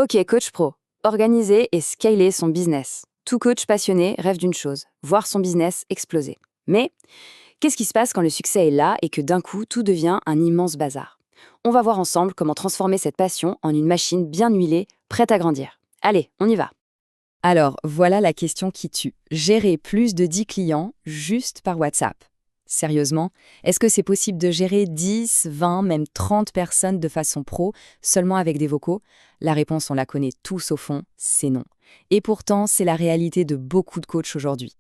Ok, coach pro. Organiser et scaler son business. Tout coach passionné rêve d'une chose, voir son business exploser. Mais qu'est-ce qui se passe quand le succès est là et que d'un coup, tout devient un immense bazar? On va voir ensemble comment transformer cette passion en une machine bien huilée, prête à grandir. Allez, on y va. Alors, voilà la question qui tue. Gérer plus de 10 clients juste par WhatsApp. Sérieusement, est-ce que c'est possible de gérer 10, 20, même 30 personnes de façon pro seulement avec des vocaux? La réponse, on la connaît tous au fond, c'est non. Et pourtant, c'est la réalité de beaucoup de coachs aujourd'hui.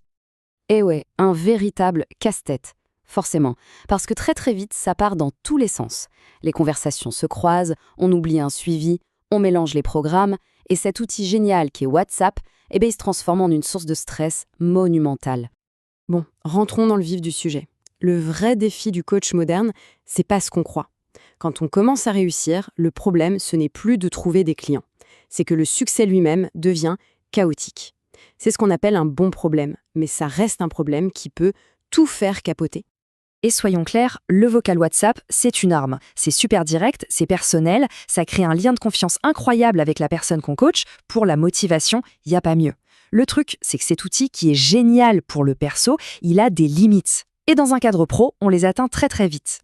Eh ouais, un véritable casse-tête. Forcément, parce que très vite, ça part dans tous les sens. Les conversations se croisent, on oublie un suivi, on mélange les programmes, et cet outil génial qui est WhatsApp, il se transforme en une source de stress monumentale. Bon, rentrons dans le vif du sujet. Le vrai défi du coach moderne, c'est pas ce qu'on croit. Quand on commence à réussir, le problème, ce n'est plus de trouver des clients. C'est que le succès lui-même devient chaotique. C'est ce qu'on appelle un bon problème, mais ça reste un problème qui peut tout faire capoter. Et soyons clairs, le vocal WhatsApp, c'est une arme. C'est super direct, c'est personnel, ça crée un lien de confiance incroyable avec la personne qu'on coach. Pour la motivation, il n'y a pas mieux. Le truc, c'est que cet outil qui est génial pour le perso, il a des limites. Et dans un cadre pro, on les atteint très vite.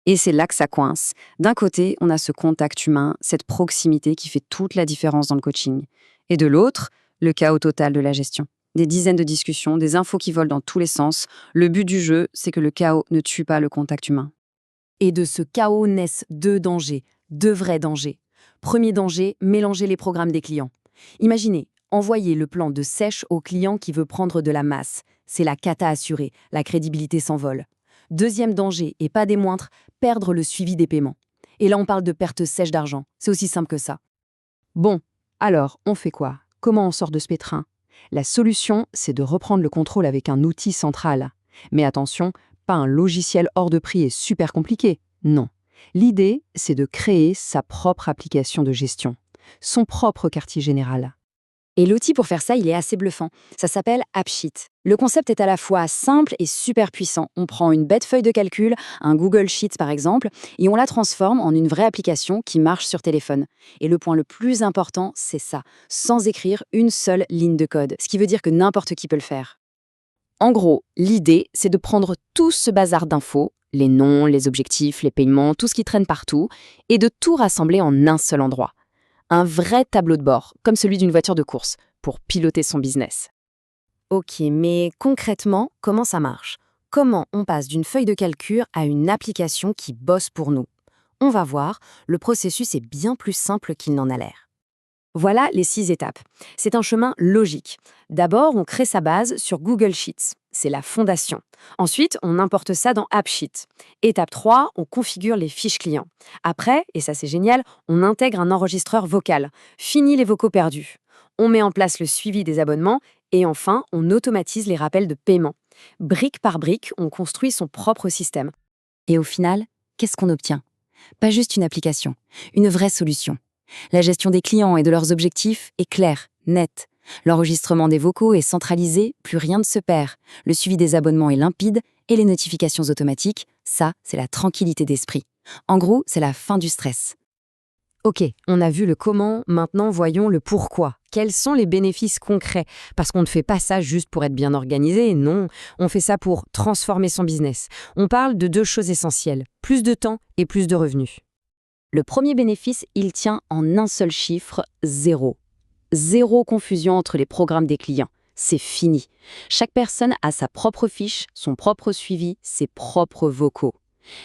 Et c'est là que ça coince. D'un côté, on a ce contact humain, cette proximité qui fait toute la différence dans le coaching. Et de l'autre, le chaos total de la gestion. Des dizaines de discussions, des infos qui volent dans tous les sens. Le but du jeu, c'est que le chaos ne tue pas le contact humain. Et de ce chaos naissent deux dangers, deux vrais dangers. Premier danger, mélanger les programmes des clients. Imaginez, envoyer le plan de sèche au client qui veut prendre de la masse. C'est la cata assurée, la crédibilité s'envole. Deuxième danger, et pas des moindres, perdre le suivi des paiements. Et là, on parle de perte sèche d'argent. C'est aussi simple que ça. Bon, alors, on fait quoi? Comment on sort de ce pétrin? La solution, c'est de reprendre le contrôle avec un outil central. Mais attention, pas un logiciel hors de prix et super compliqué. Non. L'idée, c'est de créer sa propre application de gestion, son propre quartier général. Et l'outil pour faire ça, il est assez bluffant. Ça s'appelle AppSheet. Le concept est à la fois simple et super puissant. On prend une bête feuille de calcul, un Google Sheets par exemple, et on la transforme en une vraie application qui marche sur téléphone. Et le point le plus important, c'est ça, sans écrire une seule ligne de code, ce qui veut dire que n'importe qui peut le faire. En gros, l'idée, c'est de prendre tout ce bazar d'infos, les noms, les objectifs, les paiements, tout ce qui traîne partout, et de tout rassembler en un seul endroit. Un vrai tableau de bord, comme celui d'une voiture de course, pour piloter son business. Ok, mais concrètement, comment ça marche? Comment on passe d'une feuille de calcul à une application qui bosse pour nous? On va voir, le processus est bien plus simple qu'il n'en a l'air. Voilà les 6 étapes. C'est un chemin logique. D'abord, on crée sa base sur Google Sheets. C'est la fondation. Ensuite, on importe ça dans AppSheet. Étape 3, on configure les fiches clients. Après, et ça c'est génial, on intègre un enregistreur vocal. Fini les vocaux perdus. On met en place le suivi des abonnements et enfin, on automatise les rappels de paiement. Brique par brique, on construit son propre système. Et au final, qu'est-ce qu'on obtient? Pas juste une application, une vraie solution. La gestion des clients et de leurs objectifs est claire, nette. L'enregistrement des vocaux est centralisé, plus rien ne se perd. Le suivi des abonnements est limpide et les notifications automatiques, ça, c'est la tranquillité d'esprit. En gros, c'est la fin du stress. Ok, on a vu le comment, maintenant voyons le pourquoi. Quels sont les bénéfices concrets? Parce qu'on ne fait pas ça juste pour être bien organisé, non. On fait ça pour transformer son business. On parle de deux choses essentielles, plus de temps et plus de revenus. Le premier bénéfice, il tient en un seul chiffre, 0. Zéro confusion entre les programmes des clients. C'est fini. Chaque personne a sa propre fiche, son propre suivi, ses propres vocaux.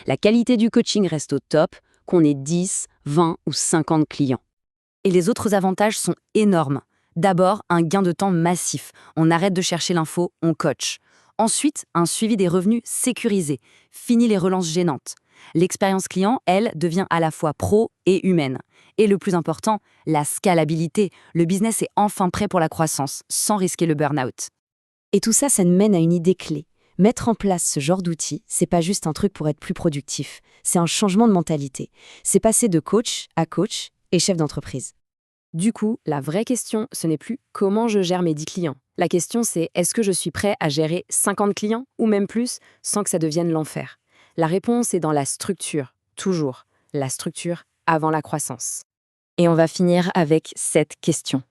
La qualité du coaching reste au top, qu'on ait 10, 20 ou 50 clients. Et les autres avantages sont énormes. D'abord, un gain de temps massif. On arrête de chercher l'info, on coach. Ensuite, un suivi des revenus sécurisé. Fini les relances gênantes. L'expérience client, elle, devient à la fois pro et humaine. Et le plus important, la scalabilité. Le business est enfin prêt pour la croissance, sans risquer le burn-out. Et tout ça, ça nous mène à une idée clé. Mettre en place ce genre d'outil, c'est pas juste un truc pour être plus productif. C'est un changement de mentalité. C'est passer de coach à coach et chef d'entreprise. Du coup, la vraie question, ce n'est plus comment je gère mes 10 clients. La question, c'est est-ce que je suis prêt à gérer 50 clients ou même plus sans que ça devienne l'enfer? La réponse est dans la structure, toujours. La structure avant la croissance. Et on va finir avec cette question.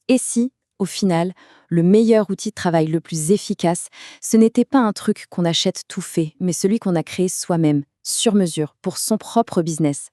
Et si, au final, le meilleur outil de travail le plus efficace, ce n'était pas un truc qu'on achète tout fait, mais celui qu'on a créé soi-même, sur mesure, pour son propre business?